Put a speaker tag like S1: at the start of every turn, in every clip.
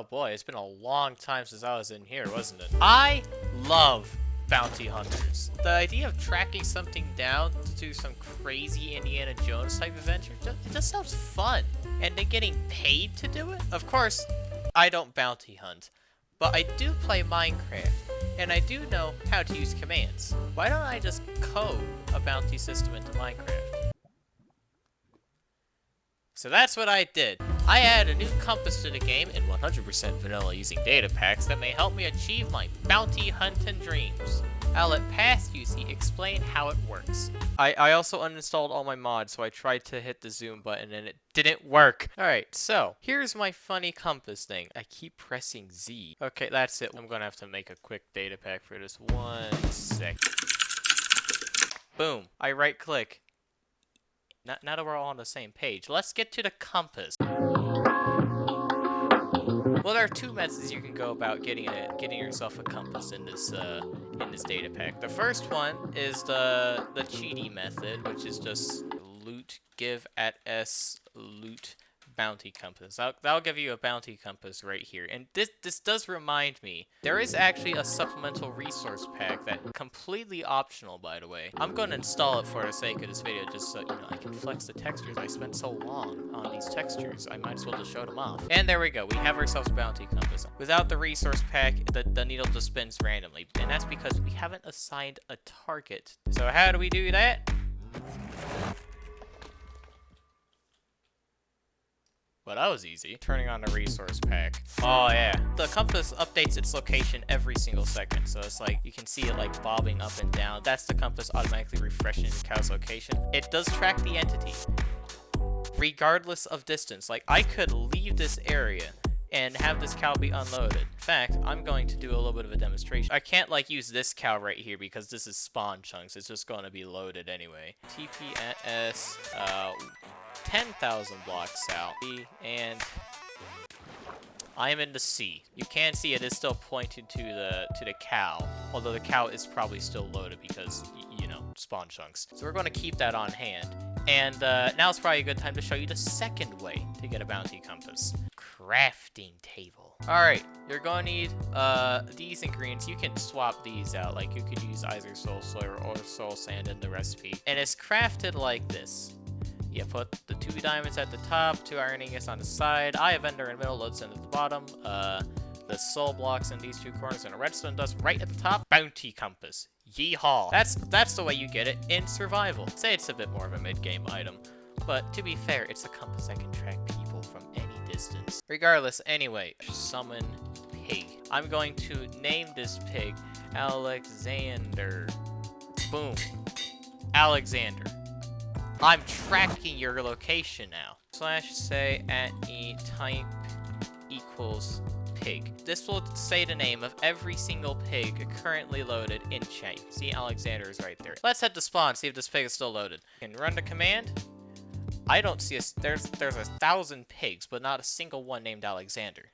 S1: Oh boy, it's been a long time since I was in here, wasn't it? I love bounty hunters. The idea of tracking something down to do some crazy Indiana Jones type adventure, it just sounds fun. And then getting paid to do it? Of course, I don't bounty hunt, but I do play Minecraft, and I do know how to use commands. Why don't I just code a bounty system into Minecraft? So that's what I did. I added a new compass to the game in 100% vanilla using data packs that may help me achieve my bounty hunting dreams. I'll let Path UC explain how it works. I also uninstalled all my mods, so I tried to hit the zoom button and it didn't work. Alright, so here's my funny compass thing. I keep pressing Z. Okay, that's it. I'm gonna have to make a quick data pack for this. 1 sec. Boom. I right click. Now that we're all on the same page, let's get to the compass. Well, there are two methods you can go about getting yourself a compass in this data pack. The first one is the cheaty method, which is just loot give at s loot bounty compass. That'll give you a bounty compass right here. And this does remind me, there is actually a supplemental resource pack that completely optional, by the way. I'm going to install it for the sake of this video, just so you know I can flex the textures. I spent so long on these textures, I might as well just show them off. And there we go, we have ourselves a bounty compass. Without the resource pack, the needle just spins randomly, and that's because we haven't assigned a target. So how do we do that? Well, that was easy. Turning on the resource pack. Oh, yeah. The compass updates its location every single second. So it's like, you can see it like bobbing up and down. That's the compass automatically refreshing the cow's location. It does track the entity, regardless of distance. Like, I could leave this area and have this cow be unloaded. In fact, I'm going to do a little bit of a demonstration. I can't like use this cow right here because this is spawn chunks. It's just going to be loaded anyway. TP at S, 10,000 blocks south, and I am in the C. You can see it is still pointing to the cow, although the cow is probably still loaded because, you know, spawn chunks. So we're going to keep that on hand. And now it's probably a good time to show you the second way to get a bounty compass. Crafting table. Alright, you're going to need these ingredients. You can swap these out. Like, you could use either soul soil or soul sand in the recipe. And it's crafted like this. You put the 2 diamonds at the top, 2 iron ingots on the side, eye of ender in the middle, lodestone at the bottom, the soul blocks in these 2 corners, and a redstone dust right at the top. Bounty compass. Yeehaw. That's the way you get it in survival. Say it's a bit more of a mid-game item, but to be fair, it's a compass that can track people from any distance. Regardless, anyway, summon pig. I'm going to name this pig Alexander. Boom. Alexander. I'm tracking your location now. Slash say at e type equals pig. This will say the name of every single pig currently loaded in chat. See, Alexander is right there. Let's head to spawn, see if this pig is still loaded. Can run the command. I don't see there's 1,000 pigs, but not a single one named Alexander.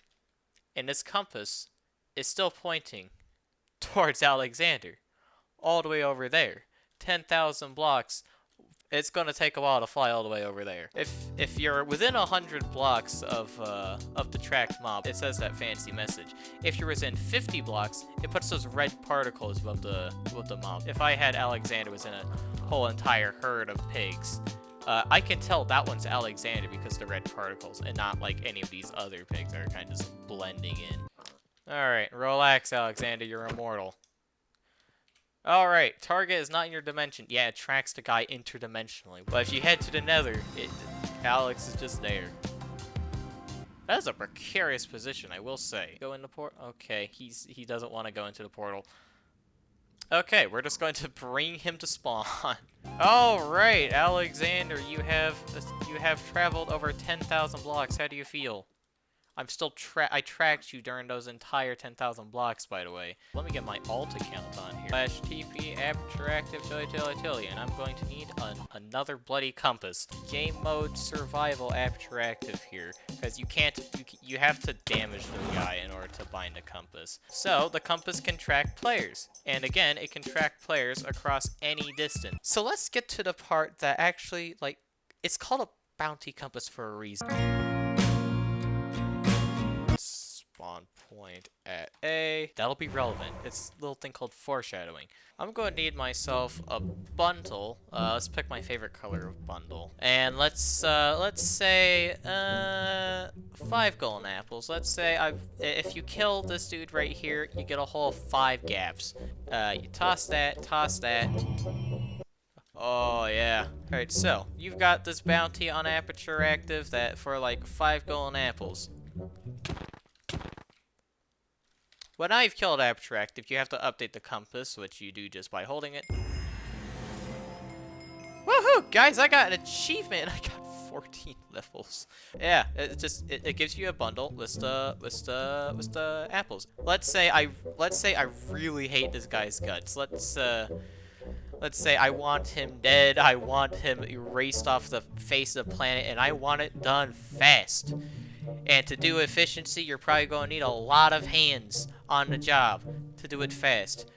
S1: And this compass is still pointing towards Alexander. All the way over there. 10,000 blocks. It's gonna take a while to fly all the way over there. If you're within 100 blocks of the tracked mob, it says that fancy message. If you're within 50 blocks, it puts those red particles above the mob. If I had Alexander was in a whole entire herd of pigs, I can tell that one's Alexander because of the red particles, and not like any of these other pigs that are kind of just blending in. All right, relax, Alexander. You're immortal. Alright, target is not in your dimension. Yeah, it tracks the guy interdimensionally. But if you head to the nether, Alex is just there. That is a precarious position, I will say. Go in the portal? Okay, he doesn't want to go into the portal. Okay, we're just going to bring him to spawn. Alright, Alexander, you have traveled over 10,000 blocks. How do you feel? I'm still I tracked you during those entire 10,000 blocks, by the way. Let me get my alt account on here. / TP Apteractive and I'm going to need another bloody compass. Game mode survival Apteractive here, because you have to damage the guy in order to bind a compass. So the compass can track players, and again, it can track players across any distance. So let's get to the part that actually, like, it's called a bounty compass for a reason. spawn point at A. That'll be relevant. It's a little thing called foreshadowing. I'm going to need myself a bundle. Let's pick my favorite color of bundle. And let's say 5 golden apples. Let's say if you kill this dude right here, you get a whole 5 gaps. You toss that, toss that. Oh, yeah. Alright, so, you've got this bounty on Aperture Active that for like 5 golden apples. When I've killed Aperture Active, you have to update the compass, which you do just by holding it. Woohoo! Guys, I got an achievement! I got 14 levels. Yeah, it gives you a bundle with the apples. Let's say I really hate this guy's guts. Let's say I want him dead, I want him erased off the face of the planet, and I want it done fast. And to do efficiency, you're probably going to need a lot of hands on the job to do it fast.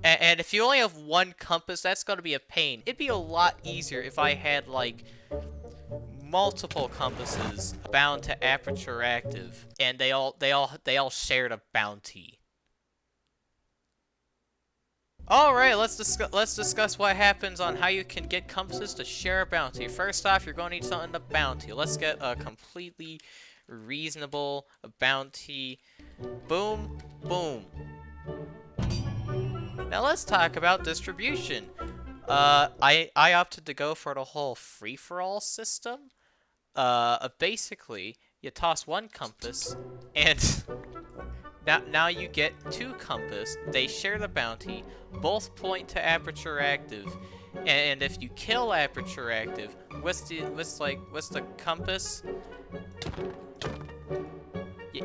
S1: And if you only have one compass, that's going to be a pain. It'd be a lot easier if I had, like, multiple compasses bound to Aperture Active, and they all shared a bounty. Alright, let's discuss what happens on how you can get compasses to share a bounty. First off, you're going to need something to bounty. Let's get a completely reasonable bounty. Boom, boom. Now let's talk about distribution. I opted to go for the whole free-for-all system. Basically, you toss one compass, and now you get 2 compass. They share the bounty. Both point to Aperture Active, and if you kill Aperture Active, what's the compass?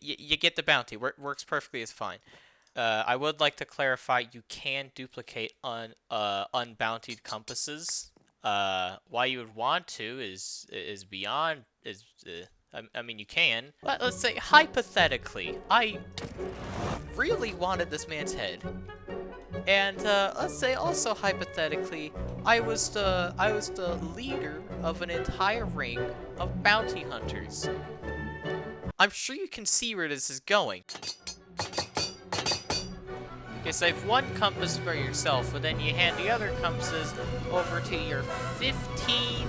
S1: You get the bounty. Works perfectly as fine. I would like to clarify, you can duplicate unbountied compasses. Why you would want to is beyond I mean, you can. But let's say, hypothetically, I really wanted this man's head. And, let's say also hypothetically, I was the leader of an entire ring of bounty hunters. I'm sure you can see where this is going. Okay, so you have one compass for yourself, but then you hand the other compasses over to your 15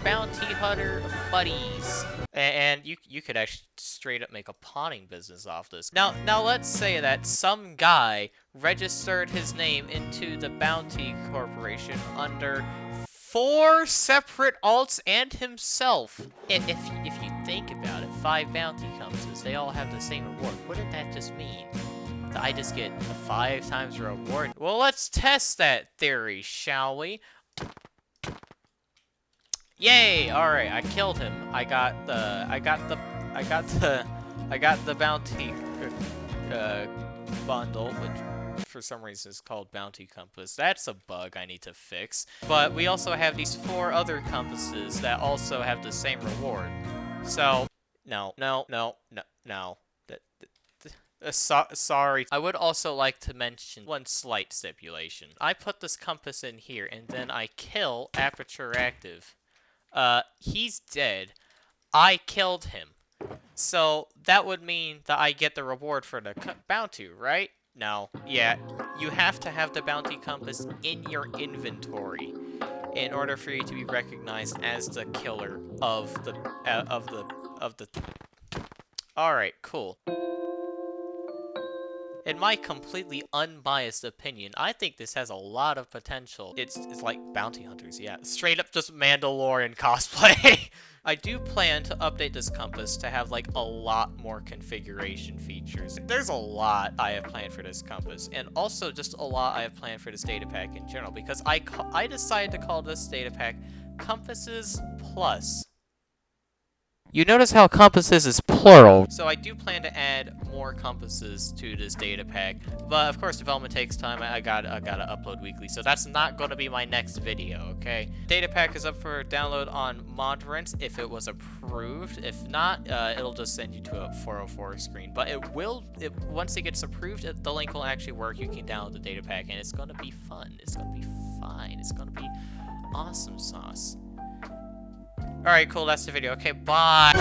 S1: bounty hunter buddies. And you could actually straight up make a pawning business off this. Now let's say that some guy registered his name into the bounty corporation under 4 separate alts and himself. If you think about it, 5 bounty compasses, they all have the same reward. Wouldn't that just mean that I just get 5 times the reward? Well, let's test that theory, shall we? Yay! Alright, I killed him. I got the bounty bundle, which for some reason is called Bounty Compass. That's a bug I need to fix. But we also have these 4 other compasses that also have the same reward. So, no. Sorry. I would also like to mention one slight stipulation. I put this compass in here, and then I kill Aperture Active. He's dead. I killed him. So, that would mean that I get the reward for the bounty, right? No. Yeah, you have to have the bounty compass in your inventory in order for you to be recognized as the killer of the Alright, cool. In my completely unbiased opinion, I think this has a lot of potential. It's like bounty hunters, yeah. Straight up just Mandalorian cosplay. I do plan to update this compass to have like a lot more configuration features. There's a lot I have planned for this compass, and also just a lot I have planned for this data pack in general, because I decided to call this data pack Compasses Plus. You notice how compasses is plural. So I do plan to add more compasses to this data pack, but of course development takes time. I gotta upload weekly, so that's not gonna be my next video, okay? Data pack is up for download on Modrents if it was approved. If not, it'll just send you to a 404 screen. But once it gets approved, the link will actually work. You can download the data pack, and it's gonna be fun. It's gonna be fine. It's gonna be awesome sauce. Alright, cool, that's the video. Okay, bye!